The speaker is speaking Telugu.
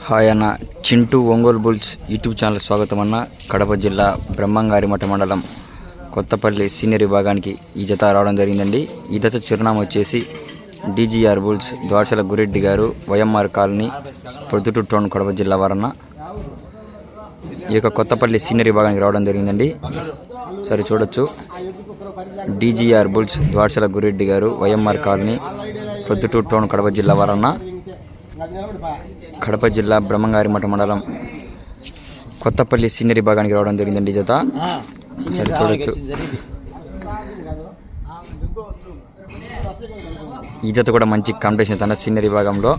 హాయ్ అన్న, Chintu Ongole bulls YouTube channel స్వాగతం అన్న. కడప జిల్లా బ్రహ్మంగారిమఠ మండలం కొత్తపల్లి సీనియర్ విభాగానికి ఈ జత రావడం జరిగిందండి. ఈ జత చిరునామా వచ్చేసి డీజీఆర్ బుల్స్, ద్వారచల గురెడ్డి గారు, YMR colony, Proddatur town, Kadapa జిల్లా వారన్న. ఈ యొక్క కొత్తపల్లి సీనియర్ విభాగానికి రావడం జరిగిందండి. సరే చూడొచ్చు, డీజీఆర్ బుల్స్, ద్వారచల గురెడ్డి గారు, YMR colony, Proddatur town, Kadapa జిల్లా వారన్న. కడప జిల్లా బ్రహ్మంగారిమఠ మండలం కొత్తపల్లి సీనియర్ విభాగానికి రావడం జరిగిందండి జత. సరే చూడొచ్చు, ఈ జత కూడా మంచి కాంపిటీషన్ తన సీనియర్ విభాగంలో.